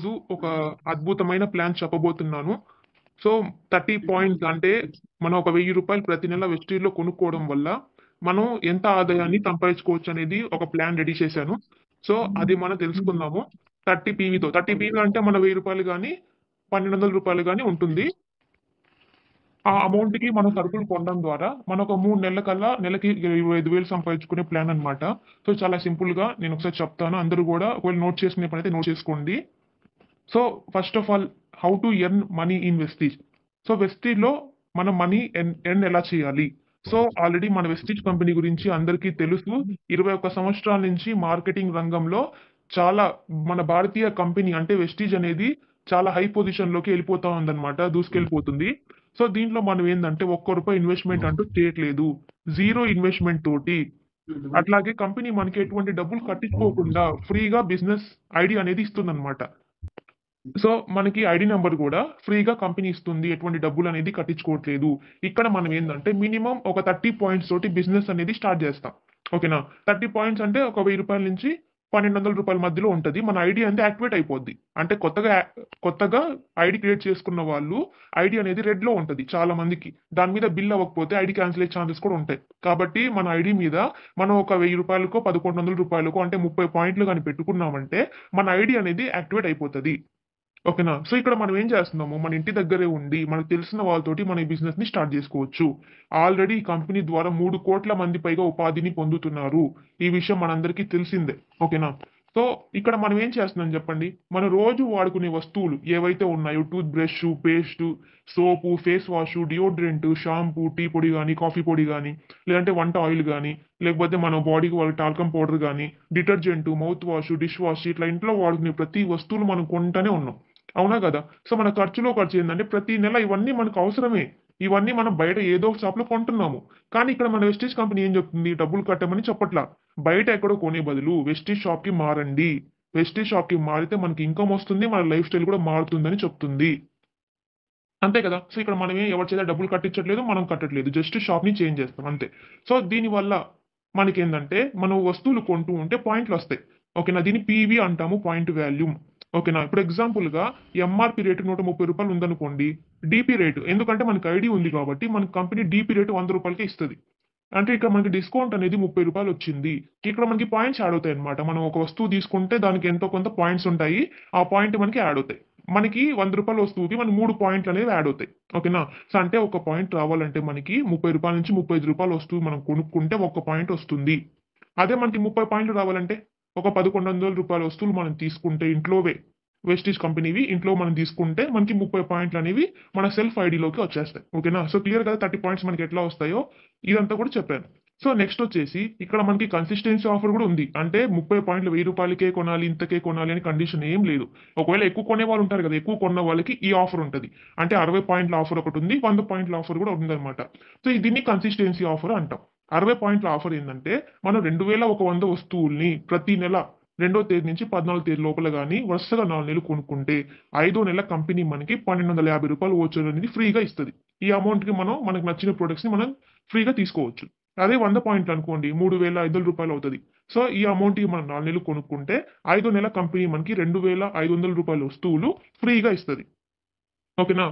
ఈరోజు ఒక అద్భుతమైన ప్లాన్ చెప్పబోతున్నాను. సో, 30 పాయింట్స్ అంటే మనం ఒక రూ. 1000 ప్రతి నెల వెస్టీజ్‌లో కొనుక్కోవడం వల్ల మనం ఎంత ఆదాయాన్ని సంపాదించుకోవచ్చనేది ఒక ప్లాన్ రెడీ చేశాను. సో, అది మనం తెలుసుకుందాము. 30 పీవీతో. 30 పీవీ అంటే మన రూ. 1000 గాని, రూ. 1200 గాని ఉంటుంది. ఆ అమౌంట్‌కి మనం సరుకులు కొనడం ద్వారా మనం ఒక 3 నెలల కల్లా నెలకి 25,000 సంపాదించుకునే ప్లాన్ అన్నమాట. సో, చాలా సింపుల్‌గా నేనొకసారి చెప్తాను. అందరూ గూడా ఒకవేళ నోట్ చేసుకునే పనైతే నోట్ చేసుకోండి. So, first of all how to earn money in Vestige. So, వెస్టీజ్‌లో మనం మనీ ఎర్న్ ఎలా చేయాలి? సో, ఆల్రెడీ మన వెస్టీజ్ కంపెనీ గురించి అందరికీ తెలుసు. 21 సంవత్సరాల నుంచి మార్కెటింగ్ రంగంలో చాలా మన భారతీయ కంపెనీ అంటే వెస్టీజ్ అనేది చాలా హై పొజిషన్‌లోకి ఎళ్ళిపోతా ఉందన్నమాట. దూసుకెళ్ళిపోతుంది. సో, దీంట్లో మనం ఏందంటే ఒక్క రూపాయి ఇన్వెస్ట్‌మెంట్ అంటూ చేయట్లేదు. జీరో ఇన్వెస్ట్‌మెంట్ తోటి అట్లాగే కంపెనీ మనకి ఎటువంటి డబ్బులు కట్టించుకోకుండా ఫ్రీగా బిజినెస్ ఐడీ అనేది ఇస్తుందన్నమాట. సో, మనకి ఐడీ నంబర్ గూడా ఫ్రీగా కంపెనీ ఇస్తుంది. ఎటువంటి డబ్బులనేది కట్టించుకోవట్లేదు. ఇక్కడ మనం ఏందంటే మినిమమ్ ఒక 30 పాయింట్స్ తోటి బిజినెస్ అనేది స్టార్ట్ జేస్తాం. ఓకేనా? 30 పాయింట్స్ అంటే ఒక రూ. 1000 నుంచి రూ. 1200 మధ్యలో ఉంటది. మన ఐడీ అంతే యాక్టివేట్ అయిపోద్ది. అంటే కొత్తగా ఐడీ క్రియేట్ చేసుకున్న వాళ్ళు ఐడీ అనేది రెడ్‌లో ఉంటది చాలా మందికి. దాని మీద బిల్ అవ్వకపోతే ఐడీ క్యాన్సిల్ అయ్యే ఛాన్సెస్ కూడా ఉంటాయి. కాబట్టి మన ఐడీ మీద మనం ఒక రూ. 1000కో, రూ. 1100కో అంటే 30 పాయింట్లు గాని పెట్టుకున్నామంటే మన ఐడీ అనేది యాక్టివేట్ అయిపోతది. ఓకేనా. సో, ఇక్కడ మనం ఏం చేస్తున్నాము, మన ఇంటి దగ్గరే ఉండి, మనకు తెలిసిన వాళ్ళతోటి మన ఈ బిజినెస్‌ని స్టార్ట్ జేసుకోవచ్చు. ఆల్రెడీ ఈ కంపెనీ ద్వారా 3,00,00,000 మంది పైగా ఉపాధిని పొందుతున్నారు. ఈ విషయం మనందరికీ తెలిసిందే. ఓకేనా. సో, ఇక్కడ మనం ఏం చేస్తున్నాం జెప్పండి. మనం రోజు వాడుకునే వస్తువులు ఏవైతే ఉన్నాయో టూత్ బ్రషు, పేస్టు, సోపు, ఫేస్ వాషు, డియోడ్రెంటు, షాంపూ, టీ పొడి గాని, కాఫీ పొడి గాని, లేదంటే వంట ఆయిల్ గాని, లేకపోతే మన బాడీకి వాడే టాల్కమ్ పౌడర్ గాని, detergent, mouth wash, dish wash ఇట్లా ఇంట్లో వాడుకునే ప్రతి వస్తువులు మనం కొంటానే ఉన్నాం. అవునా గదా! సో, మన ఖర్చులో ఖర్చేందంటే ప్రతి నెల ఇవన్నీ మనకు అవసరమే. ఇవన్నీ మనం బయట ఏదో ఒక షాప్‌లో కొంటున్నాము. కానీ ఇక్కడ మన వెస్టీజ్ కంపెనీ ఏం జెప్తుంది? డబ్బులు కట్టమని చెప్పట్లా. బయట ఎక్కడో కొనే బదులు వెస్టీజ్ షాప్‌కి మారండి. వెస్టీజ్ షాప్‌కి మారితే మనకి ఇన్‌కమ్ వస్తుంది. మన లైఫ్ స్టైల్ కూడా మారుతుందని చెప్తుంది. అంతే కదా! సో, ఇక్కడ మనమే ఎవరి చేత డబ్బులు కట్టించట్లేదు. మనం కట్టట్లేదు. జస్ట్ షాప్‌ని చేంజ్ చేస్తాం అంతే. సో, దీనివల్ల మనకేందంటే మనం వస్తువులు కొంటూ ఉంటే పాయింట్‌లొస్తాయి. ఓకేనా. దీన్ని పీవీ అంటాము. Point volume. ఓకేనా. ఇప్పుడు ఎగ్జాంపుల్‌గా ఎంఆర్‌పీ రేటు రూ. 130 ఉందనుకోండి. డీపీ రేటు ఎందుకంటే మనకు ఐడీ ఉంది కాబట్టి మన కంపెనీ డీపీ రేటు రూ. 100కే ఇస్తది. అంటే ఇక్కడ మనకి డిస్కౌంట్ అనేది రూ. 30 వచ్చింది. ఇక్కడ మనకి పాయింట్స్ యాడ్ అవుతాయన్నమాట. మనం ఒక వస్తువు తీసుకుంటే దానికి ఎంతో కొంత పాయింట్స్ ఉంటాయి. ఆ పాయింట్ మనకి యాడ్ అవుతాయి. మనకి రూ. 100 వస్తువుకి మనకి 3 పాయింట్లనేవి యాడ్ అవుతాయి. ఓకేనా. సో, అంటే ఒక పాయింట్ రావాలంటే మనకి రూ. 30 నుంచి రూ. 35 వస్తువు మనం కొనుక్కుంటే ఒక పాయింట్ వస్తుంది. అదే మనకి 30 పాయింట్లు రావాలంటే ఒక రూ. 1100 వస్తువులు మనం తీసుకుంటే ఇంట్లోవే వెస్టీజ్ కంపెనీవి ఇంట్లో మనం తీసుకుంటే మనకి 30 పాయింట్లనేవి మన సెల్ఫ్ ఐడీలోకి వచ్చేస్తాయి. ఓకేనా. సో, క్లియర్ కదా! 30 పాయింట్స్ మనకి ఎట్లా వస్తాయో ఇదంతా కూడా చెప్పాను. సో, నెక్స్ట్ వచ్చేసి ఇక్కడ మనకి కన్సిస్టెన్సీ ఆఫర్ కూడా ఉంది. అంటే 30 పాయింట్లు రూ. 1000కే కొనాలి, ఇంతకే కొనాలి అని కండిషన్ ఏం లేదు. ఒకవేళ ఎక్కువ కొనేవాళ్ళు ఉంటారు కదా! ఎక్కువ కొన్న వాళ్ళకి ఈ ఆఫర్ ఉంటది. అంటే 60 పాయింట్ల ఆఫర్ ఒకటుంది. 100 పాయింట్ల ఆఫర్ కూడా ఉందన్నమాట. సో, దీన్ని కన్సిస్టెన్సీ ఆఫర్ అంటాం. 60 పాయింట్ల ఆఫర్ ఏందంటే మనం 2100 వస్తువుల్ని ప్రతి నెల రెండో తేదీ నుంచి 14 తేదీ లోపల గాని వరుసగా 4 నెలలు కొనుక్కుంటే, ఐదో నెల కంపెనీ మనకి రూ. 1250 వోచర్ అనేది ఫ్రీగా ఇస్తది. ఈ అమౌంట్‌కి మనకు నచ్చిన ప్రొడక్ట్స్‌ని మనం ఫ్రీగా తీసుకోవచ్చు. అదే 100 పాయింట్లు అనుకోండి రూ. 3500 అవుతది. సో, ఈ అమౌంట్‌కి మనం 4 నెలలు కొనుక్కుంటే, ఐదో నెల కంపెనీ మనకి రూ. 2500 వస్తువులు ఫ్రీగా ఇస్తది. ఓకేనా.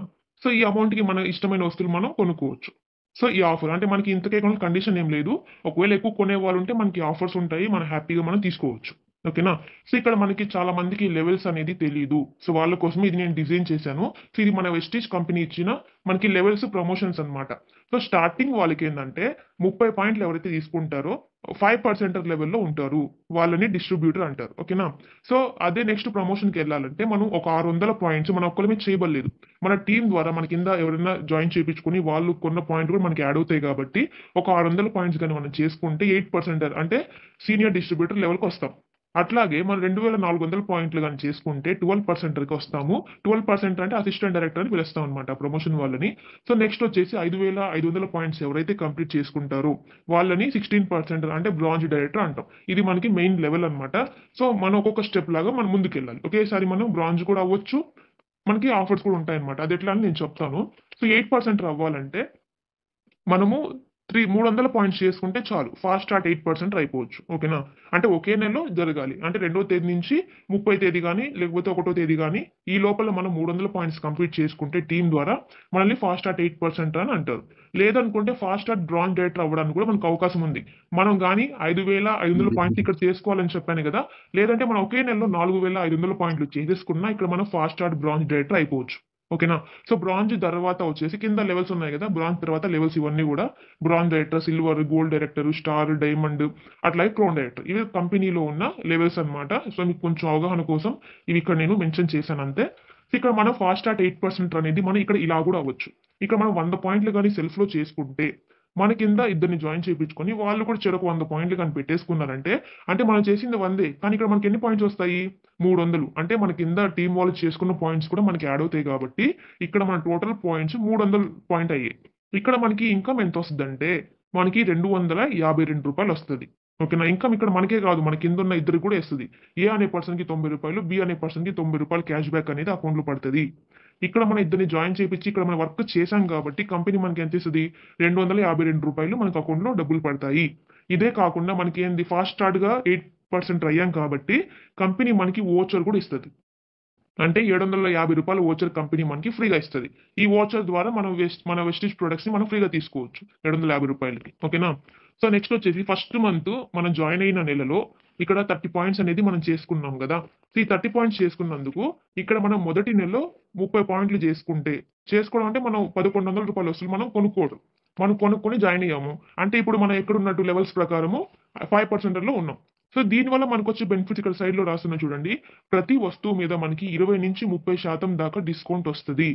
సో, ఈ అమౌంట్‌కి మన ఇష్టమైన వస్తువులు మనం కొనుక్కోవచ్చు. సో, ఈ ఆఫర్ అంటే మనకి ఇంతకే కొనాలి కండిషన్ ఏం లేదు. ఒకవేళ ఎక్కువ కొనేవాళ్ళుంటే మనకి ఆఫర్స్ ఉంటాయి. మనం హ్యాపీగా మనం తీసుకోవచ్చు. ఓకేనా. సో, ఇక్కడ మనకి చాలా మందికి లెవెల్స్ అనేది తెలీదు. సో, వాళ్ళ కోసమే ఇది నేను డిజైన్ చేశాను. సో, ఇది మన వెస్టీజ్ కంపెనీ ఇచ్చిన మనకి లెవెల్స్ ప్రమోషన్స్ అన్నమాట. సో, స్టార్టింగ్ వాళ్ళకేందంటే 30 పాయింట్లు ఎవరైతే తీసుకుంటారో 5% లెవెల్‌లో ఉంటారు. వాళ్ళని డిస్ట్రిబ్యూటర్ అంటారు. ఓకేనా. సో, అదే నెక్స్ట్ ప్రమోషన్‌కెళ్ళాలంటే మనం ఒక 600 పాయింట్స్ మన ఒక్కళ్ళమే చేయబడలేదు. మన టీమ్ ద్వారా మన కింద ఎవరైనా జాయిన్ చేపించుకొని వాళ్ళు కొన్న పాయింట్లు కూడా మనకి యాడ్ అవుతాయి కాబట్టి, ఒక 600 పాయింట్స్ గాని మనం చేసుకుంటే 8% అంటే సీనియర్ డిస్ట్రిబ్యూటర్ లెవెల్‌కొస్తాం. అట్లాగే మనం 2400 పాయింట్లు గాని చేసుకుంటే 12%కి వస్తాము. 12% అంటే అసిస్టెంట్ డైరెక్టర్ అని పిలుస్తాం అన్నమాట ప్రమోషన్ వాళ్ళని. సో, నెక్స్ట్ వచ్చేసి 5500 పాయింట్స్ ఎవరైతే కంప్లీట్ చేసుకుంటారో వాళ్ళని 16% అంటే బ్రాంజ్ డైరెక్టర్ అంటాం. ఇది మనకి మెయిన్ లెవెల్ అన్నమాట. సో, మనం ఒక్కొక్క స్టెప్ లాగా మనం ముందుకెళ్ళాలి. ఒకేసారి మనం బ్రాంజ్ కూడా అవ్వచ్చు. మనకి ఆఫర్స్ కూడా ఉంటాయన్నమాట. అదెట్లా అని నేను చెప్తాను. సో, 8% అవ్వాలంటే మనము 300 పాయింట్స్ చేసుకుంటే చాలు. ఫాస్ట్ స్టార్ట్ 8% అయిపోవచ్చు. ఓకేనా? అంటే ఒకే నెలలో జరగాలి. అంటే 2వ తేదీ నుంచి 30 తేదీ గాని, లేకపోతే 1 తేదీ గాని, ఈ లోపల మనం 300 పాయింట్స్ కంప్లీట్ చేసుకుంటే టీమ్ ద్వారా మనల్ని ఫాస్ట్ స్టార్ట్ 8% అని అంటారు. లేదనుకుంటే ఫాస్ట్ స్టార్ట్ బ్రాంజ్ డైరెక్టర్ అవ్వడానికి కూడా మనకు అవకాశం ఉంది. మనం గాని 5,500 పాయింట్స్ ఇక్కడ చేసుకోవాలని చెప్పాను కదా! లేదంటే మనం ఒకే నెలలో 4,500 పాయింట్లు చేసేసుకున్నా ఇక్కడ మనం ఫాస్ట్ స్టార్ట్ బ్రాంజ్ డైరెక్టర్ అయిపోవచ్చు. ఓకేనా? సో, బ్రాంజ్ తర్వాత వచ్చేసి కింద లెవెల్స్ ఉన్నాయి గదా! బ్రాంజ్ తర్వాత లెవెల్స్ ఇవన్నీ గూడా bronze director, silver, gold director, star, diamond అట్లాగే క్రౌన్ డైరెక్టర్. ఇవి కంపెనీలో ఉన్న లెవెల్స్ అన్నమాట. సో, మీకు కొంచెం అవగాహన కోసం ఇవి ఇక్కడ నేను మెన్షన్ చేశాను అంతే. సో, ఇక్కడ మనం ఫాస్ట్ స్టార్ట్ 8% అనేది మనం ఇక్కడ ఇలా గూడా అవ్వచ్చు. ఇక్కడ మనం 100 పాయింట్లు గాని సెల్ఫ్‌లో చేసుకుంటే మన కింద ఇద్దరిని జాయిన్ చేపించుకొని వాళ్ళు కూడా చెరొక 100 పాయింట్లు గాని పెట్టేసుకున్నారంటే, అంటే మనం చేసింది 100 కానీ ఇక్కడ మనకి ఎన్ని పాయింట్స్ వస్తాయి? 300. అంటే మన కింద టీమ్ వాళ్ళు చేసుకున్న పాయింట్స్ కూడా మనకి యాడ్ అవుతాయి కాబట్టి, ఇక్కడ మన టోటల్ పాయింట్స్ 300 పాయింట్ అయ్యాయి. ఇక్కడ మనకి ఇన్‌కమ్ ఎంతొస్తదంటే, మనకి రూ. 252 వస్తది. ఓకేనా? ఇన్‌కమ్ ఇక్కడ మనకే కాదు, మన కిందున్న ఇద్దరికి కూడా ఇస్తది. ఏ అనే పర్సన్‌కి రూ. 90, బి అనే పర్సన్‌కి రూ. 90 క్యాష్ బ్యాక్ అనేది అకౌంట్‌లో పడతది. ఇక్కడ మన ఇద్దరిని జాయిన్ చేపిచ్చి ఇక్కడ మనం వర్క్ చేశాం కాబట్టి కంపెనీ మనకి ఎంత ఇస్తది? రూ. 252 మనకు అకౌంట్‌లో డబ్బులు పడతాయి. ఇదే కాకుండా మనకి ఏంది ఫాస్ట్ స్టార్ట్‌గా 8% అయ్యాం కాబట్టి కంపెనీ మనకి వోచర్ కూడా ఇస్తది. అంటే రూ. 750 వోచర్ కంపెనీ మనకి ఫ్రీగా ఇస్తది. ఈ వోచర్ ద్వారా మన వెస్టీజ్ ప్రొడక్ట్స్‌ని మనం ఫ్రీగా తీసుకోవచ్చు. రూ. 750కి. ఓకేనా? సో, నెక్స్ట్ వచ్చేసి ఫస్ట్ మంత్ మనం జాయిన్ అయిన నెలలో ఇక్కడ 30 పాయింట్స్ అనేది మనం చేసుకున్నాం గదా! సో, ఈ 30 పాయింట్స్ చేసుకున్నందుకు ఇక్కడ మనం మొదటి నెలలో 30 పాయింట్లు చేసుకోవడం అంటే మనం రూ. 1,100 వస్తువులు మనం కొనుక్కోవడం. మనం కొనుక్కొని జాయిన్ అయ్యాము. అంటే ఇప్పుడు మనం ఎక్కడున్నట్టు లెవెల్స్ ప్రకారము 5%లో ఉన్నాం. సో, దీనివల్ల మనకొచ్చే బెనిఫిట్స్ ఇక్కడ సైడ్‌లో రాస్తున్నా చూడండి. ప్రతి వస్తువు మీద మనకి 20-30% దాకా డిస్కౌంట్ వస్తది.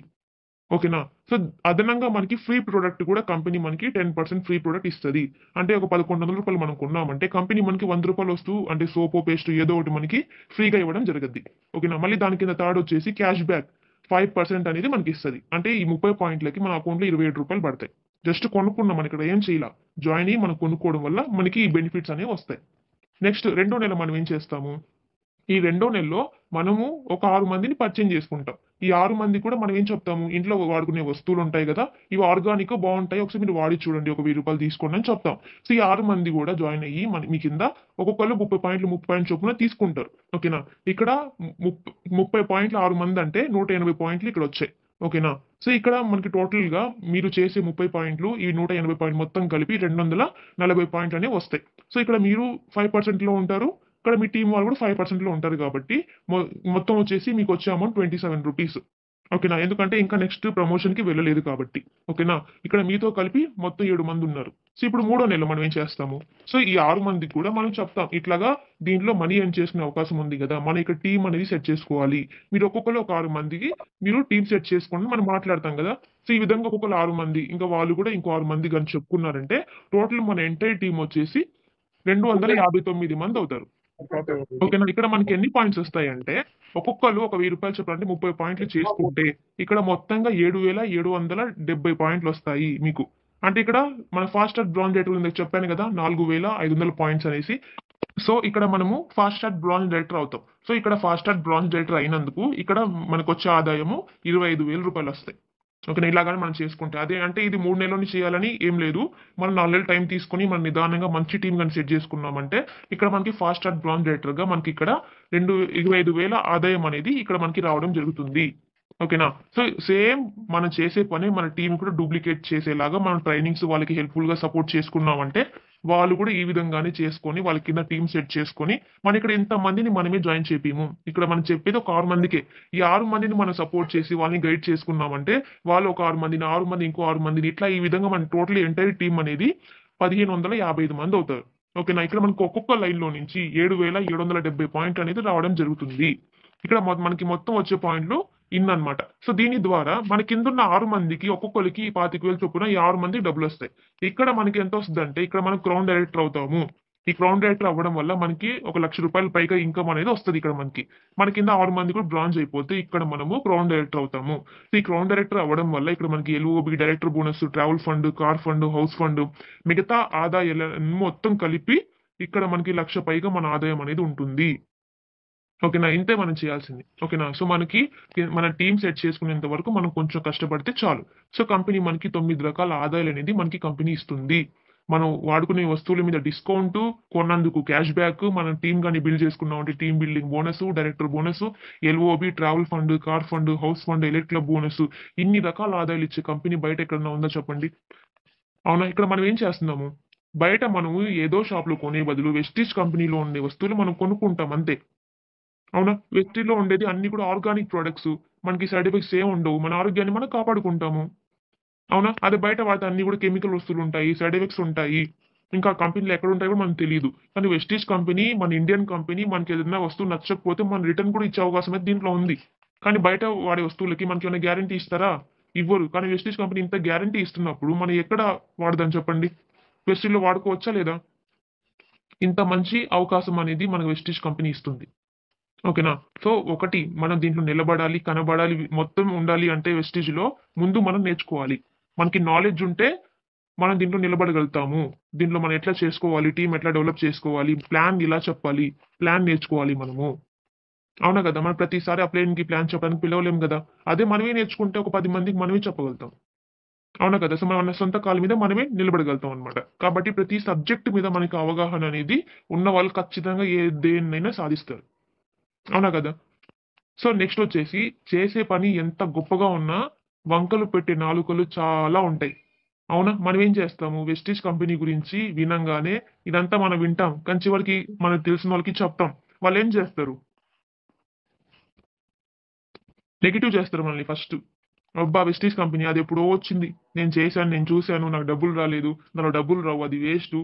ఓకేనా? సో, అదనంగా మనకి ఫ్రీ ప్రొడక్ట్ కూడా కంపెనీ మనకి 10% ఫ్రీ ప్రొడక్ట్ ఇస్తది. అంటే ఒక రూ. 1,100 మనం కొన్నామంటే కంపెనీ మనకి రూ. 100 వస్తువు అంటే సోపో, పేస్టో ఏదో ఒకటి మనకి ఫ్రీగా ఇవ్వడం జరగద్ది. ఓకేనా? మళ్ళీ దాని కింద థర్డ్ వచ్చేసి క్యాష్ బ్యాక్ 5% అనేది మనకిస్తది. అంటే ఈ 30 పాయింట్లకి మన అకౌంట్‌లో రూ. 27 పడతాయి. జస్ట్ కొనుక్కున్నాం, మనం ఇక్కడ ఏం చేయలా. జాయిన్ అయ్యి మనం కొనుక్కోవడం వల్ల మనకి ఈ బెనిఫిట్స్ అనేవి వస్తాయి. నెక్స్ట్ రెండో నెల మనం ఏం చేస్తాము? ఈ రెండో నెలలో మనము ఒక 6 మందిని పరిచయం చేసుకుంటాం. ఈ 6 మంది కూడా మనం ఏం చెప్తాము? ఇంట్లో వాడుకునే వస్తువులుంటాయి గదా! ఇవి ఆర్గానిక్ బావుంటాయి. ఒకసారి మీరు వాడి చూడండి. ఒక రూ. 1000 తీసుకోండి అని చెప్తాం. సో, ఈ 6 మంది గూడా జాయిన్ అయ్యి మీ కింద ఒక్కొక్కళ్ళు 30 పాయింట్లు, 30 పాయింట్ల చొప్పున తీసుకుంటారు. ఓకేనా? ఇక్కడ 30 పాయింట్లు 6 మందంటే 180 పాయింట్లు ఇక్కడొచ్చాయి. ఓకేనా? సో, ఇక్కడ మనకి టోటల్‌గా మీరు చేసే 30 పాయింట్లు, ఈ 180 పాయింట్లు మొత్తం కలిపి 240 పాయింట్లనేవి వస్తాయి. సో, ఇక్కడ మీరు 5%లో ఉంటారు. ఇక్కడ మీ టీమ్ వాళ్ళు కూడా 5%లో ఉంటారు కాబట్టి మొత్తం వచ్చేసి మీకొచ్చే అమౌంట్ రూ. 27. ఓకేనా? ఎందుకంటే ఇంకా నెక్స్ట్ ప్రమోషన్‌కి వెళ్ళలేదు కాబట్టి. ఓకేనా? ఇక్కడ మీతో కలిపి మొత్తం 7 మందున్నారు. సో, ఇప్పుడు మూడో నెల మనం ఏం చేస్తాము? సో, ఈ 6 మందికి కూడా మనం చెప్తాం. ఇట్లాగా దీంట్లో మనీ ఎర్న్ చేసుకునే అవకాశం ఉంది గదా! మనం ఇక్కడ టీమ్ అనేది సెట్ చేసుకోవాలి. మీరు ఒక్కొక్కళ్ళు ఒక 6 మందికి మీరు టీమ్ సెట్ చేసుకోండి మనం మాట్లాడతాం గదా! సో, ఈ విధంగా ఒక్కొక్కళ్ళు 6 మంది, ఇంకా వాళ్ళు కూడా ఇంకో 6 మంది గాని చెప్పుకున్నారంటే టోటల్ మన ఎంటైర్ టీమ్ వచ్చేసి 259 మందవుతారు. ఓకేనా? ఇక్కడ మనకి ఎన్ని పాయింట్స్ వస్తాయంటే, ఒక్కొక్కళ్ళు ఒక రూ. 1000 చొప్పున అంటే 30 పాయింట్లు చేసుకుంటే, ఇక్కడ మొత్తంగా 7,770 పాయింట్లొస్తాయి మీకు. అంటే ఇక్కడ మన ఫాస్ట్ ట్రాక్ బ్రాంజ్ డైరెక్టర్ ఇందాక చెప్పాను గదా! 4,500 పాయింట్స్ అనేసి. సో, ఇక్కడ మనము ఫాస్ట్ ట్రాక్ బ్రాంజ్ డైరెక్టర్ అవుతాం. సో, ఇక్కడ ఫాస్ట్ ట్రాక్ బ్రాంజ్ డైరెక్టర్ అయినందుకు ఇక్కడ మనకొచ్చే ఆదాయము రూ. 25,000 వస్తాయి. ఓకేనా? ఇలాగని మనం చేసుకుంటే. అదే అంటే ఇది 3 నెలల్లోనే చేయాలని ఏం లేదు. మనం 4 నెలలు టైం తీసుకొని మనం నిదానంగా మంచి టీమ్ గాని సెట్ చేసుకున్నామంటే, ఇక్కడ మనకి ఫాస్ట్ ట్రాక్ బ్రాంజ్ డైరెక్టర్‌గా మనకిక్కడ 25,000 ఆదాయం అనేది ఇక్కడ మనకి రావడం జరుగుతుంది. ఓకేనా? సో, సేమ్ మనం చేసే పని మన టీమ్ కూడా డూప్లికేట్ చేసేలాగా మనం ట్రైనింగ్స్ వాళ్ళకి హెల్ప్‌ఫుల్‌గా సపోర్ట్ చేసుకున్నామంటే, వాళ్ళు కూడా ఈ విధంగానే చేసుకొని వాళ్ళ కింద టీమ్ సెట్ చేసుకొని, మన ఇక్కడ ఇంతమందిని మనమే జాయిన్ చేపియము. ఇక్కడ మనం చెప్పేది ఒక 6 మందికే. ఈ 6 మందిని మనం సపోర్ట్ చేసి వాళ్ళని గైడ్ చేసుకున్నామంటే, వాళ్ళు ఒక 6 మందిని, 6 మంది ఇంకో 6 మందిని ఇట్లా ఈ విధంగా మన టోటల్ ఎంటైర్ టీమ్ అనేది 1,555 మందవుతారు. ఓకేనా? ఇక్కడ మనకు ఒక్కొక్క లైన్‌లో నుంచి 7,770 పాయింట్లనేది రావడం జరుగుతుంది. ఇక్కడ మనకి మొత్తం వచ్చే పాయింట్లు ఇన్నన్నమాట. సో, దీని ద్వారా మన కిందున్న 6 మందికి ఒక్కొక్కళ్ళకి 25,000 చొప్పున ఈ 6 మందికి డబ్బులొస్తాయి. ఇక్కడ మనకి ఎంతొస్తదంటే, ఇక్కడ మనం క్రౌన్ డైరెక్టర్ అవుతాము. ఈ క్రౌన్ డైరెక్టర్ అవ్వడం వల్ల మనకి ఒక రూ. 1,00,000 పైగా ఇన్‌కమ్ అనేది వస్తది ఇక్కడ మనకి. మన కింద 6 మంది కూడా బ్రాంజ్ అయిపోతే ఇక్కడ మనము క్రౌన్ డైరెక్టర్ అవుతాము. సో, ఈ క్రౌన్ డైరెక్టర్ అవ్వడం వల్ల ఇక్కడ మనకి LOB, director bonus, travel fund, car fund, house fund మిగతా ఆదాయాలు మొత్తం కలిపి ఇక్కడ మనకి 1,00,000 పైగా మన ఆదాయం అనేది ఉంటుంది. ఓకేనా? ఇంతే మనం చేయాల్సింది. ఓకేనా? సో, మనకి మన టీమ్ సెట్ చేసుకునేంత వరకు మనం కొంచెం కష్టపడితే చాలు. సో, కంపెనీ మనకి 9 రకాల ఆదాయాలనేది మనకి కంపెనీ ఇస్తుంది. మనం వాడుకునే వస్తువుల మీద డిస్కౌంట్, కొన్నందుకు క్యాష్ బ్యాక్, మనం టీమ్ గాని బిల్డ్ చేసుకున్నామంటే team building bonus, director bonus, LOB, travel fund, car fund, house fund, elect club bonus, ఇన్ని రకాల ఆదాయాలు ఇచ్చే కంపెనీ బయట ఎక్కడన్నా ఉందా చెప్పండి? అవునా? ఇక్కడ మనం ఏం చేస్తున్నాము? బయట మనము ఏదో షాప్‌లో కొనే బదులు వెస్టీజ్ కంపెనీలో ఉండే వస్తువులు మనం కొనుక్కుంటాం అంతే. అవునా? వెస్టీజ్‌లో ఉండేది అన్ని కూడా ఆర్గానిక్ ప్రొడక్ట్స్. మనకి సైడ్ ఎఫెక్ట్స్ ఏమి ఉండవు. మన ఆరోగ్యాన్ని మనం కాపాడుకుంటాము. అవునా? అదే బయట వాడితే అన్ని కూడా కెమికల్ వస్తువులుంటాయి. సైడ్ ఎఫెక్ట్స్ ఉంటాయి. ఇంకా కంపెనీలు ఎక్కడుంటాయో కూడా మనకు తెలీదు. కానీ వెస్టీజ్ కంపెనీ మన ఇండియన్ కంపెనీ మనకేదైనా వస్తువు నచ్చకపోతే మనం రిటర్న్ కూడా ఇచ్చే అవకాశం అయితే దీంట్లో ఉంది. కానీ బయట వాడే వస్తువులకి మనకేమైనా గ్యారంటీ ఇస్తారా? ఇవ్వరు. కానీ వెస్టీజ్ కంపెనీ ఇంత గ్యారంటీ ఇస్తున్నప్పుడు మనం ఎక్కడ వాడదాం చెప్పండి? వెస్టీజ్‌లో వాడుకోవచ్చా లేదా? ఇంత మంచి అవకాశం అనేది మనకు వెస్టీజ్ కంపెనీ ఇస్తుంది. ఓకేనా? సో, ఒకటి మనం దీంట్లో నిలబడాలి, కనబడాలి, మొత్తం ఉండాలి అంటే వెస్టీజ్‌లో ముందు మనం నేర్చుకోవాలి. మనకి నాలెడ్జ్ ఉంటే మనం దీంట్లో నిలబడగలుగుతాము. దీంట్లో మనం ఎట్లా చేసుకోవాలి, టీమ్ ఎట్లా డెవలప్ చేసుకోవాలి, ప్లాన్ ఇలా చెప్పాలి, ప్లాన్ నేర్చుకోవాలి మనము. అవునా కదా! మనం ప్రతిసారి ఆ ప్లాన్ చెప్పడానికి పిలవలేం గదా! అదే మనమే నేర్చుకుంటే ఒక 10 మందికి మనమే చెప్పగలుగుతాం. అవునా కదా! సో, మన సొంత కాళ్ళ మీద మనమే నిలబడగలుగుతాం అన్నమాట. కాబట్టి ప్రతి సబ్జెక్ట్ మీద మనకి అవగాహన అనేది ఉన్నవాళ్ళు ఖచ్చితంగా దేన్నైనా సాధిస్తారు. అవునా కదా! సో, నెక్స్టొచ్చేసి చేసే పని ఎంత గొప్పగా ఉన్నా వంకలు పెట్టే నాలుకలు చాలా ఉంటాయి. అవునా? మనమేం చేస్తాము? వెస్టీజ్ కంపెనీ గురించి వినంగానే ఇదంతా మనం వింటాం. కానీ చివరికి మనకు తెలిసినోళ్ళకి చెప్తాం. వాళ్ళేం చేస్తారు? నెగెటివ్ చేస్తారు మనల్ని ఫస్ట్. అబ్బా! వెస్టీజ్ కంపెనీ అదెప్పుడో వచ్చింది. నేను చేశాను, నేను చూశాను, నాకు డబ్బులు రాలేదు, దానిలో డబ్బులు రావు, అది వేస్టు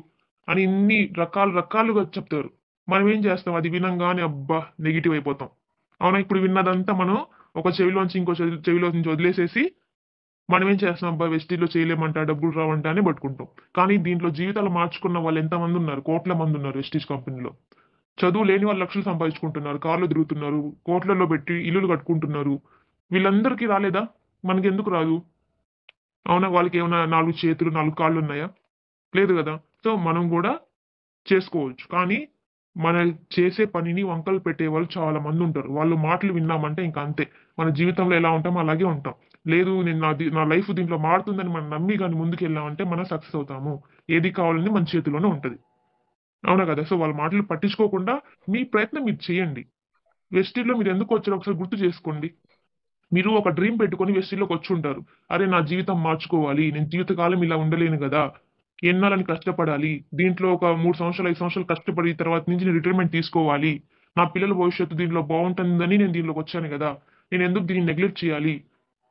అని ఇన్ని రకాలుగా చెప్తారు. మనమేం చేస్తాం? అది వినంగానే అబ్బా! నెగెటివ్ అయిపోతాం. అవునా? ఇప్పుడు విన్నదంతా మనం ఒక చెవిలోంచి ఇంకో చెవిలో నుంచి వదిలేసేసి మనమేం చేస్తున్నాం? అబ్బా! వెస్టీజ్‌లో చేయలేమంట, డబ్బులు రావంట అని పట్టుకుంటాం. కానీ దీంట్లో జీవితాలు మార్చుకున్న వాళ్ళు ఎంతమందున్నారు? కోట్ల మందున్నారు వెస్టీజ్ కంపెనీలో. చదువు లేని వాళ్ళు లక్షలు సంపాదించుకుంటున్నారు. కార్‌లో తిరుగుతున్నారు. కోట్లల్లో పెట్టి ఇల్లులు కట్టుకుంటున్నారు. వీళ్ళందరికీ రాలేదా? మనకెందుకు రాదు? అవునా? వాళ్ళకేమన్నా 4 చేతులు, 4 కాళ్ళున్నాయా? లేదు గదా! సో, మనం గూడా చేసుకోవచ్చు. కానీ మన చేసే పనిని వంకలు పెట్టేవాళ్ళు చాలా మందుంటారు. వాళ్ళు మాటలు విన్నామంటే ఇంక అంతే. మన జీవితంలో ఎలా ఉంటామో అలాగే ఉంటాం. లేదు నేను నా లైఫ్ దీంట్లో మారుతుందని మనం నమ్మి గాని ముందుకెళ్ళామంటే మనం సక్సెస్ అవుతాము. ఏది కావాలన్నా మన చేతిలోనే ఉంటది. అవునా గదా! సో, వాళ్ళ మాటలు పట్టించుకోకుండా మీ ప్రయత్నం మీరు చేయండి. వెస్టీజ్‌లో మీరెందుకొచ్చారో ఒకసారి గుర్తు చేసుకోండి. మీరు ఒక డ్రీమ్ పెట్టుకొని వెస్టీజ్‌లోకొచ్చుంటారు. అరే! నా జీవితం మార్చుకోవాలి. నేను జీవితకాలం ఇలా ఉండలేను గదా! ఎన్నాళ్ళని కష్టపడాలి. దీంట్లో ఒక 3 సంవత్సరాలు, 5 సంవత్సరాలు కష్టపడి తర్వాత నుంచి నేను రిటైర్మెంట్ తీసుకోవాలి. నా పిల్లల భవిష్యత్తు దీంట్లో బావుంటుందని నేను దీంట్లోకొచ్చాను గదా! నేనెందుకు దీన్ని నెగ్లెక్ట్ చేయాలి?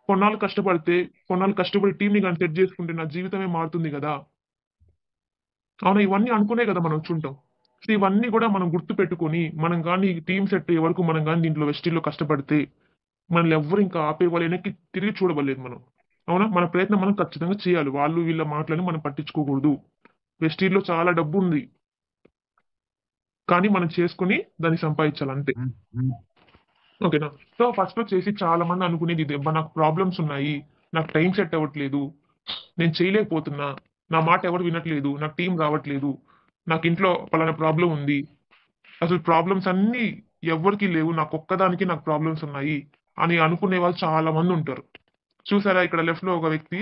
కొన్నాళ్ళు కష్టపడితే, కొన్నాళ్ళు కష్టపడి టీమ్‌ని గాని సెట్ జేసుకుంటే నా జీవితమే మారుతుంది గదా! అవునా? ఇవన్నీ అనుకునే గదా మనం వచ్చుంటాం. సో, ఇవన్నీ గూడా మనం గుర్తుపెట్టుకొని, మనం గాని టీమ్ సెట్ అయ్యే వరకు మనం గాని దీంట్లో వెస్టీజ్‌లో కష్టపడితే మనల్ని ఎవ్వరు ఇంకా ఆపేవాళ్ళు వెనక్కి తిరిగి చూడబడలేదు మనం. అవునా? మన ప్రయత్నం మనం ఖచ్చితంగా చేయాలి. వాళ్ళు వీళ్ళ మాటలని మనం పట్టించుకోకూడదు. వెస్టీజ్‌లో చాలా డబ్బుంది. కానీ మనం చేసుకొని దాన్ని సంపాదించాలి అంతే. ఓకేనా? సో, ఫస్టొచ్చేసి చాలా మంది అనుకునేది ఇదే. అబ్బా! నాకు ప్రాబ్లమ్స్ ఉన్నాయి. నాకు టైం సెట్ అవ్వట్లేదు. నేను చేయలేకపోతున్నా. నా మాట ఎవరు వినట్లేదు. నాకు టీమ్ రావట్లేదు. నాకింట్లో పలానా ప్రాబ్లమ్ ఉంది. అసలు ప్రాబ్లమ్స్ అన్నీ ఎవ్వరికీ లేవు. నాకొక్కదానికే నాకు ప్రాబ్లమ్స్ ఉన్నాయి అని అనుకునే వాళ్ళు చాలా మందుంటారు. చూసారా ఇక్కడ లెఫ్ట్‌లో ఒక వ్యక్తి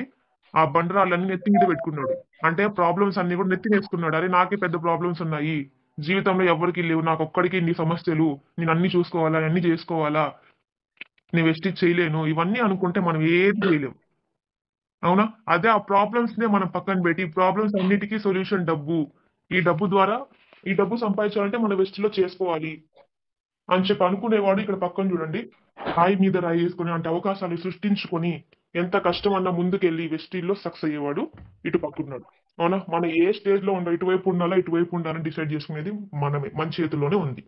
ఆ బండరాళ్ళన్నీ నెత్తి మీద పెట్టుకున్నాడు. అంటే ప్రాబ్లమ్స్ అన్నీ కూడా నెత్తినేసుకున్నాడు. అరే! నాకే పెద్ద ప్రాబ్లమ్స్ ఉన్నాయి. జీవితంలో ఎవ్వరికీ లేవు. నాకొక్కడికే ఇన్ని సమస్యలు. నేను అన్నీ చూసుకోవాలా? అన్నీ జేసుకోవాలా? నేను వెస్టిజ్ చేయలేను. ఇవన్నీ అనుకుంటే మనం ఏది చేయలేం. అవునా? అదే ఆ ప్రాబ్లమ్స్‌నే మనం పక్కన పెట్టి, ఈ ప్రాబ్లమ్స్ అన్నిటికి సొల్యూషన్ డబ్బు. ఈ డబ్బు ద్వారా ఈ డబ్బు సంపాదించాలంటే మనం వెస్ట్‌లో చేసుకోవాలి. అని చెప్పి అనుకునేవాడు ఇక్కడ పక్కన చూడండి. రాయి మీద రాయేసుకొని అంటే అవకాశాలు సృష్టించుకొని ఎంత కష్టమన్నా ముందుకెళ్ళి వెస్టీజ్‌లో సక్సెస్ అయ్యేవాడు ఇటు పక్కనున్నాడు. అవునా? మనం ఏ స్టేజ్‌లో ఇటువైపు ఉండాలా, ఇటువైపు ఉండాలని డిసైడ్ చేసుకునేది మనమే. మన చేతుల్లోనే ఉంది.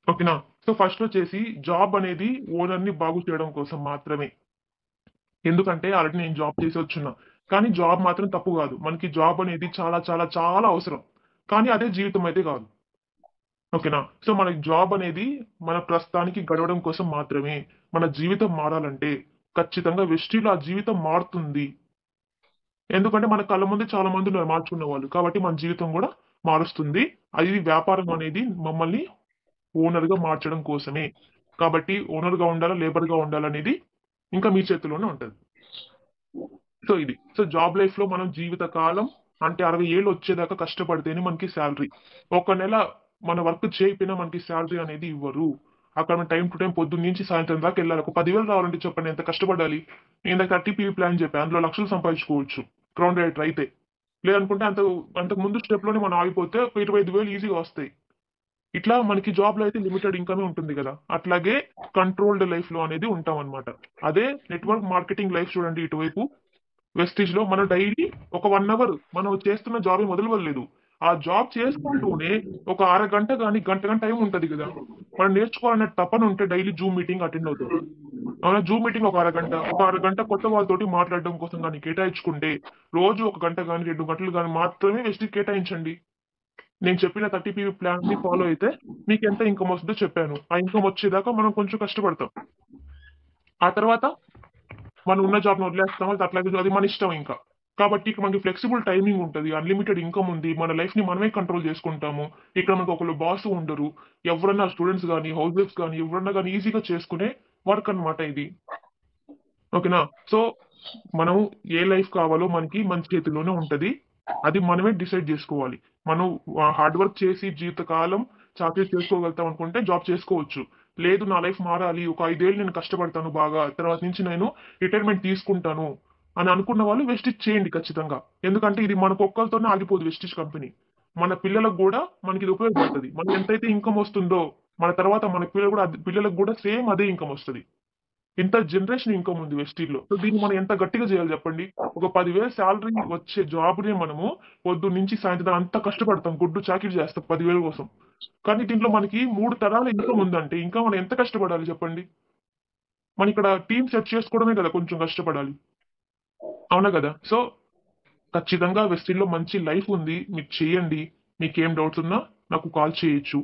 ఓకేనా? సో, ఫస్టొచ్చేసి జాబ్ అనేది ఓనర్‌ని బాగు చేయడం కోసం మాత్రమే. ఎందుకంటే ఆల్రెడీ నేను జాబ్ చేసొచ్చున్నా. కానీ జాబ్ మాత్రం తప్పు గాదు. మనకి జాబ్ అనేది చాలా చాలా చాలా అవసరం. కానీ అదే జీవితం అయితే గాదు. ఓకేనా? సో, మనకి జాబ్ అనేది మన ప్రస్తుతానికి గడవడం కోసం మాత్రమే. మన జీవితం మారాలంటే ఖచ్చితంగా వెస్టీజ్‌లో ఆ జీవితం మారుతుంది. ఎందుకంటే మన కళ్ళ ముందే చాలా మందున్నారు మార్చుకున్న వాళ్ళు. కాబట్టి మన జీవితం గూడా మారుస్తుంది. అది వ్యాపారం అనేది మమ్మల్ని ఓనర్‌గా మార్చడం కోసమే. కాబట్టి ఓనర్‌గా ఉండాలా? లేబర్‌గా ఉండాలనేది ఇంకా మీ చేతుల్లోనే ఉంటది. సో, ఇది. సో, జాబ్ లైఫ్‌లో మనం జీవితకాలం అంటే 60 ఏళ్ళు వచ్చేదాకా కష్టపడితేనే మనకి శాలరీ. ఒక నెల మన వర్క్ చేయకపోయినా మనకి శాలరీ అనేది ఇవ్వరు. అక్కడ మనం టైమ్ టు టైమ్ పొద్దున్న నుంచి సాయంత్రం దాకా వెళ్ళాలి. ఒక 10,000 రావాలంటే చెప్పండి ఎంత కష్టపడాలి? నేను ఇందాక 30 పీవీ ప్లాన్ చెప్పా. అందులో లక్షలు సంపాదించుకోవచ్చు. గ్రౌండ్ రైటర్ అయితే. లేదనుకుంటే అంతకు ముందు స్టెప్‌లోనే మనం ఆగిపోతే ఒక 25,000 ఈజీగా వస్తాయి. ఇట్లా మనకి జాబ్‌లో అయితే లిమిటెడ్ ఇన్‌కమే ఉంటుంది గదా! అట్లాగే కంట్రోల్డ్ లైఫ్‌లో అనేది ఉంటామనమాట. అదే నెట్‌వర్క్ మార్కెటింగ్ లైఫ్ చూడండి ఇటువైపు వెస్టీజ్‌లో మనం డైలీ ఒక 1 అవర్ మనం చేస్తున్న జాబ్ వదలలేదు. ఆ జాబ్ చేసుకుంటూనే ఒక అరగంట గాని, గంట గాని టైం ఉంటది గదా! మనం నేర్చుకోవాలనే తపన ఉంటే డైలీ జూమ్ మీటింగ్ అటెండ్ అవుతాం. అవునా? జూమ్ మీటింగ్ ఒక అరగంట కొత్త వాళ్ళతోటి మాట్లాడడం కోసం గాని కేటాయించుకుంటే, రోజు ఒక గంట గాని, 2 గంటలు గాని మాత్రమే వెస్ట్‌కి కేటాయించండి. నేను చెప్పిన 30 పీవీ ప్లాన్‌ని ఫాలో అయితే మీకెంత ఇన్‌కమ్ వస్తదో చెప్పాను. ఆ ఇన్‌కమ్ వచ్చేదాకా మనం కొంచెం కష్టపడతాం. ఆ తర్వాత మనం ఉన్న జాబ్‌ని వదిలేస్తాం. అది అట్లాగే అది మన ఇష్టం ఇంకా. కాబట్టి ఇక మనకి ఫ్లెక్సిబుల్ టైమింగ్ ఉంటది. అన్‌లిమిటెడ్ ఇన్‌కమ్ ఉంది. మన లైఫ్‌ని మనమే కంట్రోల్ చేసుకుంటాము. ఇక్కడ మనకు ఒకళ్ళు బాస్ ఉండరు. ఎవరన్నా స్టూడెంట్స్ గాని, హౌస్ వైఫ్స్ గాని ఎవరన్నా గాని ఈజీగా చేసుకునే వర్క్ అన్నమాట ఇది. ఓకేనా? సో, మనం ఏ లైఫ్ కావాలో మనకి మన చేతుల్లోనే ఉంటది. అది మనమే డిసైడ్ జేసుకోవాలి. మనం హార్డ్ వర్క్ చేసి జీవితకాలం చాకిరీ చేసుకోగలుగుతాం అనుకుంటే జాబ్ చేసుకోవచ్చు. లేదు నా లైఫ్ మారాలి. ఒక 5 ఏళ్ళు నేను కష్టపడతాను బాగా. తర్వాత నుంచి నేను రిటైర్మెంట్ తీసుకుంటాను అని అనుకున్న వాళ్ళు వెస్టిజ్ చేయండి ఖచ్చితంగా. ఎందుకంటే ఇది మనకొక్కళ్ళతోనే ఆగిపోదు వెస్టిజ్ కంపెనీ. మన పిల్లలకు గూడా మనకిది ఉపయోగపడతది. మనం ఎంతైతే ఇన్‌కమ్ వస్తుందో మన తర్వాత మన పిల్లలకు గూడా సేమ్ అదే ఇన్‌కమ్ వస్తది. ఇంత జనరేషన్ ఇన్‌కమ్ ఉంది వెస్టీజ్‌లో. సో, దీన్ని మనం ఎంత గట్టిగా చేయాలి చెప్పండి? ఒక 10,000 సాలరీ వచ్చే జాబ్‌ని మనము పొద్దున్న నుంచి సాయంత్రం దాకా అంతా కష్టపడతాం. గొడ్డు చాకిరీ చేస్తాం 10,000 కోసం. కానీ దీంట్లో మనకి 3 తరాల ఇన్‌కమ్ ఉందంటే ఇంకా మనం ఎంత కష్టపడాలి చెప్పండి? మనం ఇక్కడ టీమ్ సెట్ చేసుకోవడమే కదా కొంచెం కష్టపడాలి. అవునా కదా! సో, ఖచ్చితంగా వెస్టీజ్‌లో మంచి లైఫ్ ఉంది. మీరు చేయండి. మీకేం డౌట్స్ ఉన్నా నాకు కాల్ చేయొచ్చు.